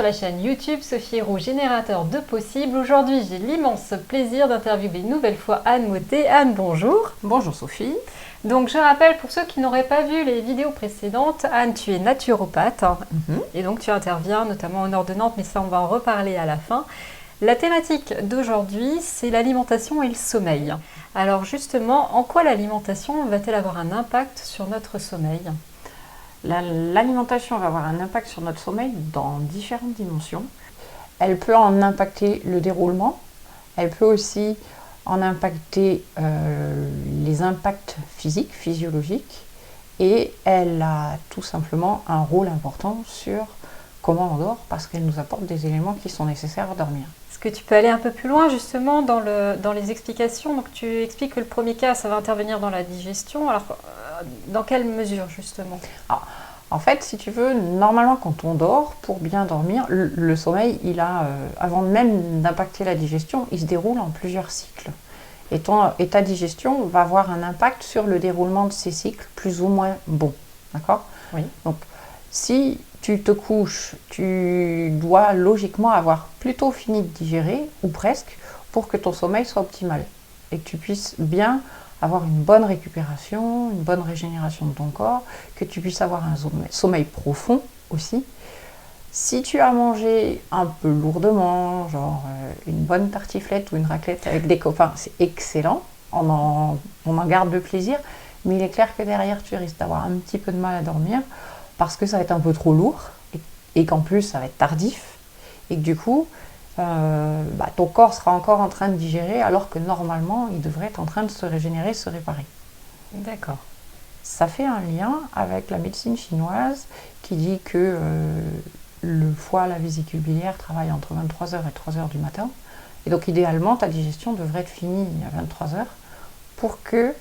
sur la chaîne YouTube Sophie Héroux, générateur de possibles. Aujourd'hui, j'ai l'immense plaisir d'interviewer une nouvelle fois Anne Mottet. Anne, bonjour. Bonjour Sophie. Donc, je rappelle pour ceux qui n'auraient pas vu les vidéos précédentes, Anne, tu es naturopathe et donc tu interviens notamment au nord de Nantes, mais ça, on va en reparler à la fin. La thématique d'aujourd'hui, c'est l'alimentation et le sommeil. Alors justement, en quoi l'alimentation va-t-elle avoir un impact sur notre sommeil ? L'alimentation va avoir un impact sur notre sommeil dans différentes dimensions. Elle peut en impacter le déroulement, elle peut aussi en impacter les impacts physiques, physiologiques, et elle a tout simplement un rôle important sur comment on dort parce qu'elle nous apporte des éléments qui sont nécessaires à dormir. Est-ce que tu peux aller un peu plus loin justement dans les explications ? Donc tu expliques que le premier cas, ça va intervenir dans la digestion. Alors dans quelle mesure justement ? En fait, si tu veux, normalement quand on dort, pour bien dormir, le sommeil, avant même d'impacter la digestion, il se déroule en plusieurs cycles. Et ta digestion va avoir un impact sur le déroulement de ces cycles, plus ou moins bons. D'accord ? Oui. Donc, si tu te couches, tu dois logiquement avoir plutôt fini de digérer, ou presque, pour que ton sommeil soit optimal. Et que tu puisses bien avoir une bonne récupération, une bonne régénération de ton corps, que tu puisses avoir un sommeil profond aussi. Si tu as mangé un peu lourdement, genre une bonne tartiflette ou une raclette avec des copains, c'est excellent, on en garde le plaisir, mais il est clair que derrière tu risques d'avoir un petit peu de mal à dormir parce que ça va être un peu trop lourd et qu'en plus ça va être tardif et que du coup ton corps sera encore en train de digérer alors que normalement il devrait être en train de se régénérer, se réparer. D'accord. Ça fait un lien avec la médecine chinoise qui dit que le foie, la vésicule biliaire travaillent entre 23h et 3h du matin. Et donc idéalement, ta digestion devrait être finie à 23h pour que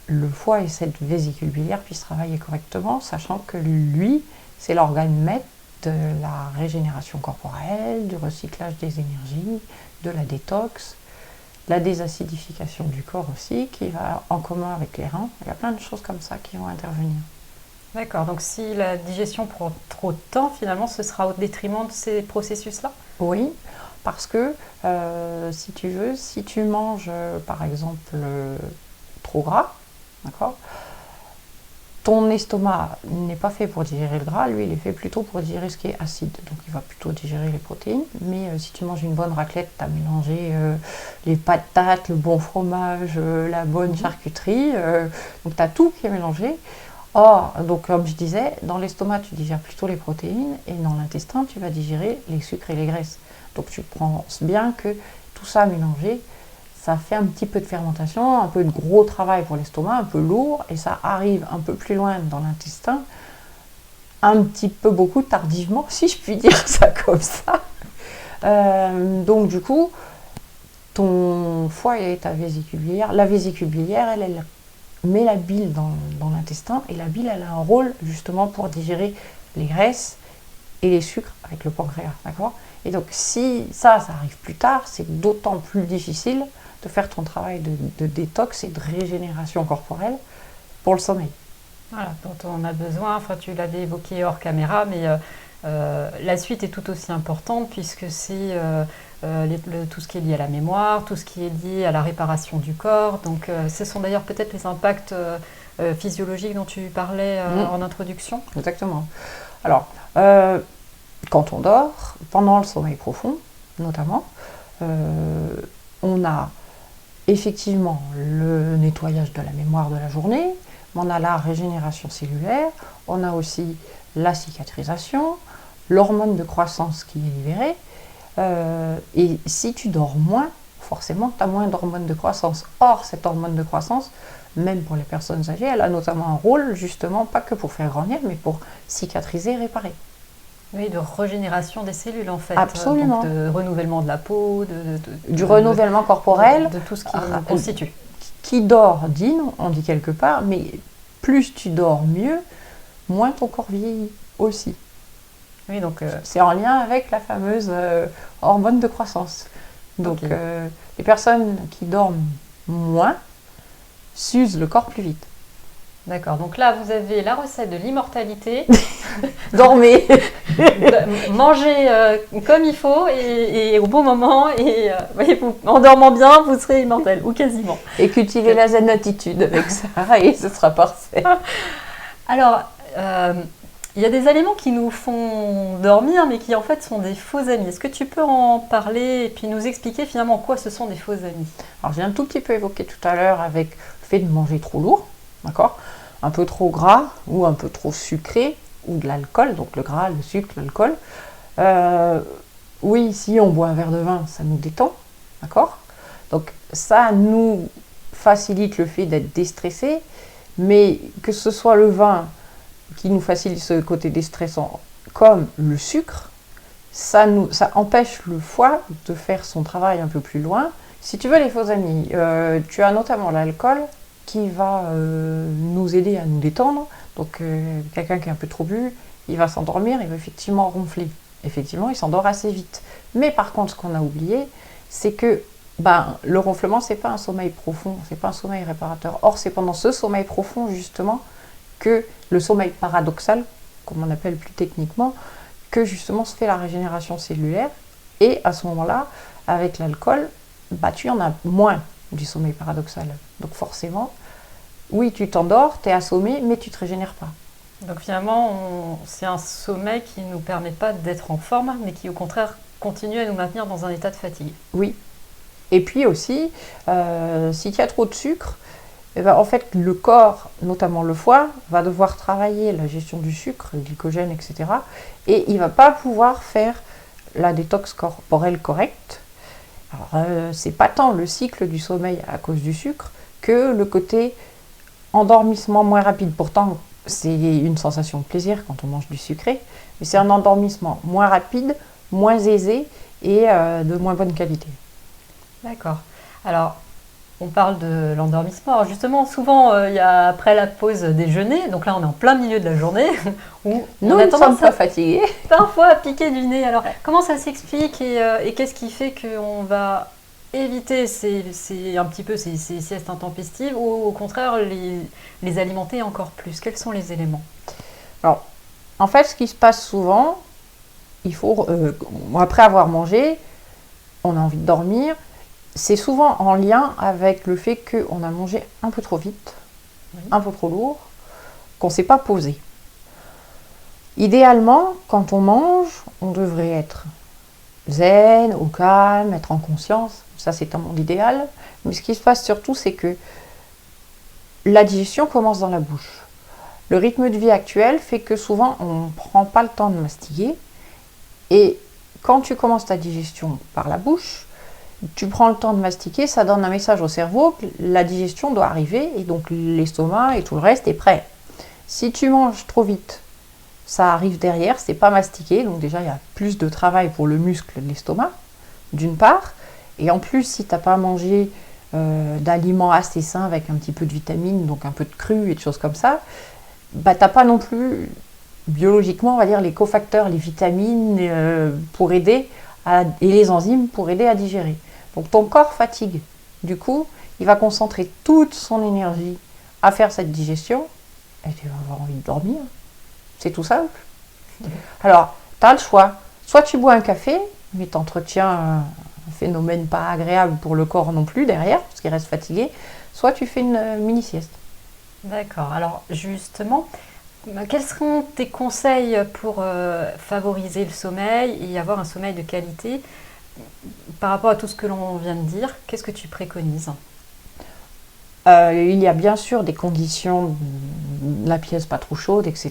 le foie et cette vésicule biliaire puissent travailler correctement, sachant que lui, c'est l'organe maître de la régénération corporelle, du recyclage des énergies, de la détox, la désacidification du corps aussi, qui va en commun avec les reins. Il y a plein de choses comme ça qui vont intervenir. D'accord, donc si la digestion prend trop de temps, finalement, ce sera au détriment de ces processus-là ? Oui, parce que si tu veux, si tu manges par exemple trop gras, d'accord, ton estomac n'est pas fait pour digérer le gras, lui il est fait plutôt pour digérer ce qui est acide, donc il va plutôt digérer les protéines, mais si tu manges une bonne raclette, tu as mélangé les patates, le bon fromage, la bonne charcuterie, donc tu as tout qui est mélangé. Or, donc comme je disais, dans l'estomac tu digères plutôt les protéines et dans l'intestin tu vas digérer les sucres et les graisses. Donc tu penses bien que tout ça mélangé, ça fait un petit peu de fermentation, un peu de gros travail pour l'estomac, un peu lourd, et ça arrive un peu plus loin dans l'intestin, un petit peu beaucoup tardivement, si je puis dire ça comme ça. Donc du coup, ton foie et ta vésicule biliaire, la vésicule biliaire, elle met la bile dans l'intestin, et la bile, elle a un rôle justement pour digérer les graisses et les sucres avec le pancréas, d'accord ? Et donc si ça arrive plus tard, c'est d'autant plus difficile de faire ton travail de détox et de régénération corporelle pour le sommeil. Voilà, dont on a besoin, enfin tu l'avais évoqué hors caméra, mais la suite est tout aussi importante puisque c'est tout ce qui est lié à la mémoire, tout ce qui est lié à la réparation du corps. Donc ce sont d'ailleurs peut-être les impacts physiologiques dont tu parlais en introduction. Exactement. Alors, quand on dort, pendant le sommeil profond notamment, on a effectivement le nettoyage de la mémoire de la journée, on a la régénération cellulaire, on a aussi la cicatrisation, l'hormone de croissance qui est libérée, et si tu dors moins, forcément tu as moins d'hormones de croissance. Or, cette hormone de croissance, même pour les personnes âgées, elle a notamment un rôle justement, pas que pour faire grandir, mais pour cicatriser et réparer. Oui, de régénération des cellules en fait. Absolument. Donc de renouvellement de la peau, du renouvellement corporel, de tout ce qui nous constitue. Qui dort dit, on dit quelque part, mais plus tu dors mieux, moins ton corps vieillit aussi. Oui, donc c'est en lien avec la fameuse hormone de croissance. Donc okay. Les personnes qui dorment moins s'usent le corps plus vite. D'accord, donc là vous avez la recette de l'immortalité. Dormez. Mangez comme il faut et au bon moment et en dormant bien, vous serez immortel ou quasiment. Et cultivez la zen attitude avec ça et ce sera parfait. Alors, il y a des aliments qui nous font dormir mais qui en fait sont des faux amis. Est-ce que tu peux en parler et puis nous expliquer finalement en quoi ce sont des faux amis? Alors j'ai un tout petit peu évoqué tout à l'heure avec le fait de manger trop lourd, d'accord, un peu trop gras ou un peu trop sucré ou de l'alcool, donc le gras, le sucre, l'alcool. Oui, si on boit un verre de vin, ça nous détend, d'accord. Donc ça nous facilite le fait d'être déstressé, mais que ce soit le vin qui nous facilite ce côté déstressant comme le sucre, ça empêche le foie de faire son travail un peu plus loin. Si tu veux les faux amis, tu as notamment l'alcool qui va nous aider à nous détendre. Donc quelqu'un qui est un peu trop bu, il va s'endormir, il va effectivement ronfler. Effectivement, il s'endort assez vite. Mais par contre, ce qu'on a oublié, c'est que le ronflement, c'est pas un sommeil profond, c'est pas un sommeil réparateur. Or, c'est pendant ce sommeil profond, justement, que le sommeil paradoxal, comme on appelle plus techniquement, que justement se fait la régénération cellulaire. Et à ce moment-là, avec l'alcool, tu en as moins du sommeil paradoxal. Donc forcément, oui, tu t'endors, tu es assommé, mais tu ne te régénères pas. Donc finalement, c'est un sommeil qui ne nous permet pas d'être en forme, mais qui au contraire continue à nous maintenir dans un état de fatigue. Oui. Et puis aussi, si tu as trop de sucre, en fait, le corps, notamment le foie, va devoir travailler la gestion du sucre, le glycogène, etc. Et il ne va pas pouvoir faire la détox corporelle correcte. Alors, c'est pas tant le cycle du sommeil à cause du sucre que le côté endormissement moins rapide. Pourtant, c'est une sensation de plaisir quand on mange du sucré, mais c'est un endormissement moins rapide, moins aisé et de moins bonne qualité. D'accord. Alors, on parle de l'endormissement. Alors justement, souvent, il y a après la pause déjeuner, donc là on est en plein milieu de la journée, où nous ne sommes pas fatigués. Parfois à piquer du nez. Alors, comment ça s'explique et qu'est-ce qui fait qu'on va éviter un petit peu ces siestes intempestives ou au contraire les alimenter encore plus? Quels sont les éléments? Alors, en fait, ce qui se passe souvent, il faut, après avoir mangé, on a envie de dormir. C'est souvent en lien avec le fait qu'on a mangé un peu trop vite, un peu trop lourd, qu'on ne s'est pas posé. Idéalement, quand on mange, on devrait être zen, au calme, être en conscience. Ça, c'est un monde idéal. Mais ce qui se passe surtout, c'est que la digestion commence dans la bouche. Le rythme de vie actuel fait que souvent, on ne prend pas le temps de mastiquer. Et quand tu commences ta digestion par la bouche, tu prends le temps de mastiquer, ça donne un message au cerveau que la digestion doit arriver et donc l'estomac et tout le reste est prêt. Si tu manges trop vite, ça arrive derrière, c'est pas mastiqué, donc déjà il y a plus de travail pour le muscle de l'estomac, d'une part, et en plus si tu n'as pas mangé d'aliments assez sains avec un petit peu de vitamines, donc un peu de cru et de choses comme ça, tu n'as pas non plus biologiquement, on va dire, les cofacteurs, les vitamines pour aider et les enzymes pour aider à digérer. Donc ton corps fatigue. Du coup, il va concentrer toute son énergie à faire cette digestion et tu vas avoir envie de dormir. C'est tout simple. Alors, tu as le choix. Soit tu bois un café, mais tu entretiens un phénomène pas agréable pour le corps non plus derrière, parce qu'il reste fatigué. Soit tu fais une mini-sieste. D'accord. Alors justement, quels seront tes conseils pour favoriser le sommeil et avoir un sommeil de qualité par rapport à tout ce que l'on vient de dire? Qu'est-ce que tu préconises? Il y a bien sûr des conditions, la pièce pas trop chaude, etc.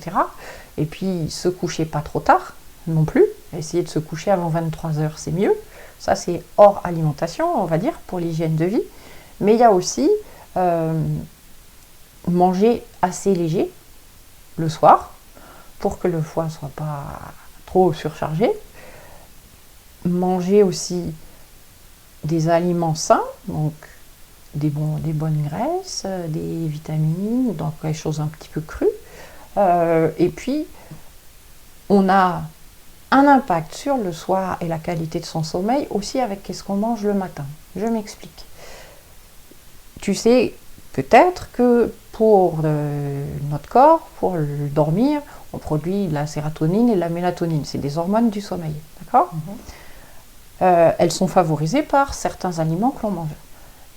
Et puis se coucher pas trop tard non plus. Essayer de se coucher avant 23h, c'est mieux. Ça, c'est hors alimentation, on va dire, pour l'hygiène de vie. Mais il y a aussi manger assez léger le soir pour que le foie ne soit pas trop surchargé. Manger aussi des aliments sains, donc des bonnes graisses, des vitamines, donc des choses un petit peu crues. Et puis, on a un impact sur le soir et la qualité de son sommeil aussi avec qu'est-ce qu'on mange le matin. Je m'explique. Tu sais peut-être que pour notre corps, pour dormir, on produit la sérotonine et la mélatonine. C'est des hormones du sommeil. D'accord ? Elles sont favorisées par certains aliments que l'on mange.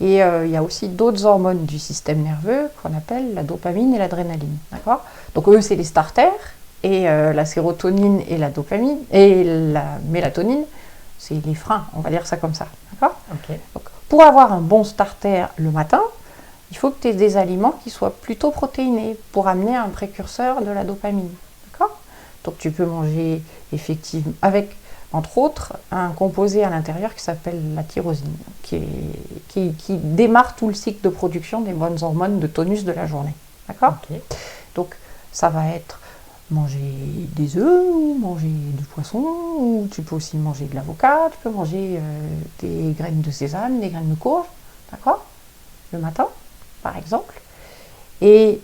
Et il y a aussi d'autres hormones du système nerveux qu'on appelle la dopamine et l'adrénaline. D'accord ? Donc eux, c'est les starters. Et la sérotonine et la dopamine et la mélatonine, c'est les freins, on va dire ça comme ça. D'accord ? Donc, pour avoir un bon starter le matin, il faut que tu aies des aliments qui soient plutôt protéinés pour amener un précurseur de la dopamine. D'accord ? Donc tu peux manger effectivement avec, entre autres, un composé à l'intérieur qui s'appelle la tyrosine, qui démarre tout le cycle de production des bonnes hormones de tonus de la journée. D'accord ? Donc ça va être manger des œufs, ou manger du poisson, ou tu peux aussi manger de l'avocat, tu peux manger des graines de sésame, des graines de courge, d'accord ? Le matin, par exemple. Et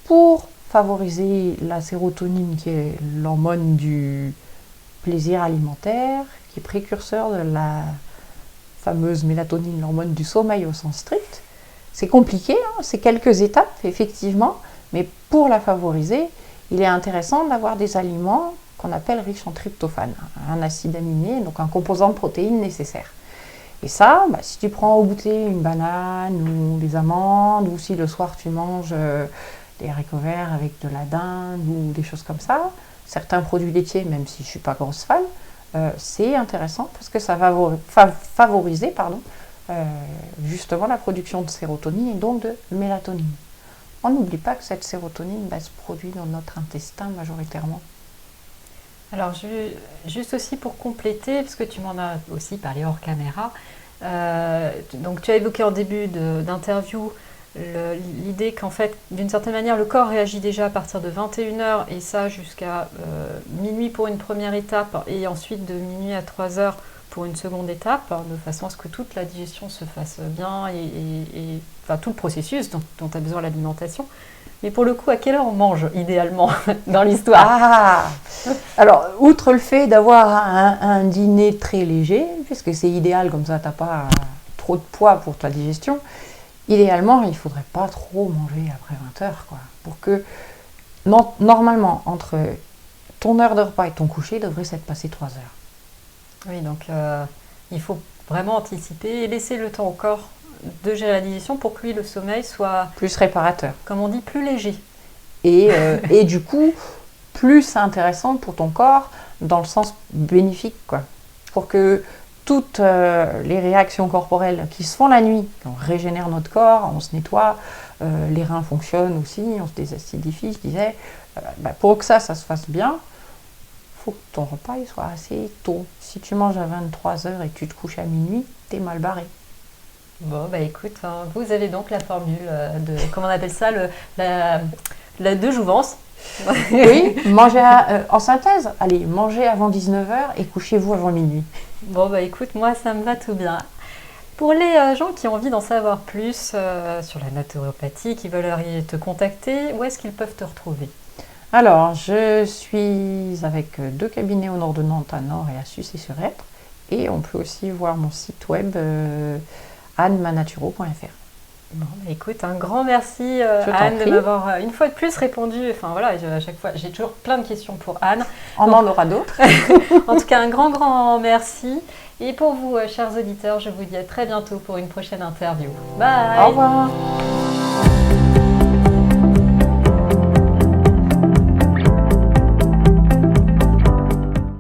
pour favoriser la sérotonine, qui est l'hormone du plaisir alimentaire, qui est précurseur de la fameuse mélatonine, l'hormone du sommeil au sens strict, c'est compliqué, hein, c'est quelques étapes, effectivement, mais pour la favoriser, il est intéressant d'avoir des aliments qu'on appelle riches en tryptophane, un acide aminé, donc un composant de protéines nécessaire. Et ça, si tu prends au goûter une banane ou des amandes, ou si le soir tu manges des haricots verts avec de la dinde ou des choses comme ça, certains produits laitiers, même si je ne suis pas grosse fan, c'est intéressant parce que ça va favoriser justement la production de sérotonine et donc de mélatonine. On n'oublie pas que cette sérotonine se produit dans notre intestin majoritairement. Alors, juste aussi pour compléter, parce que tu m'en as aussi parlé hors caméra, donc tu as évoqué en début d'interview l'idée qu'en fait, d'une certaine manière, le corps réagit déjà à partir de 21h et ça jusqu'à minuit pour une première étape et ensuite de minuit à 3h pour une seconde étape, de façon à ce que toute la digestion se fasse bien et enfin, tout le processus dont tu as besoin l'alimentation. Mais pour le coup, à quelle heure on mange idéalement dans l'histoire ? Alors, outre le fait d'avoir un dîner très léger, puisque c'est idéal, comme ça tu n'as pas trop de poids pour ta digestion, idéalement, il ne faudrait pas trop manger après 20h, quoi, pour que, normalement, entre ton heure de repas et ton coucher, il devrait s'être passé 3 heures. Oui, donc il faut vraiment anticiper et laisser le temps au corps de gérer la digestion pour que lui, le sommeil soit plus réparateur. Comme on dit, plus léger. Et du coup, plus intéressant pour ton corps dans le sens bénéfique, quoi. Pour que toutes les réactions corporelles qui se font la nuit, on régénère notre corps, on se nettoie, les reins fonctionnent aussi, on se désacidifie, je disais. Pour que ça se fasse bien, il faut que ton repas il soit assez tôt. Si tu manges à 23h et que tu te couches à minuit, t'es mal barré. Bon, écoute, hein, vous avez donc la formule de, comment on appelle ça, la de jouvence. Oui, en synthèse, allez, mangez avant 19h et couchez-vous avant minuit. Bon, écoute, moi, ça me va tout bien. Pour les gens qui ont envie d'en savoir plus sur la naturopathie, qui veulent te contacter, où est-ce qu'ils peuvent te retrouver ? Alors, je suis avec 2 cabinets au nord de Nantes, à Nord et à Sucy-sur-Être. Et on peut aussi voir mon site web annemanaturo.fr. Bon, écoute, un grand merci Anne de m'avoir une fois de plus répondu. Enfin voilà, à chaque fois, j'ai toujours plein de questions pour Anne. On en aura d'autres. En tout cas, un grand merci. Et pour vous, chers auditeurs, je vous dis à très bientôt pour une prochaine interview. Bye. Au revoir.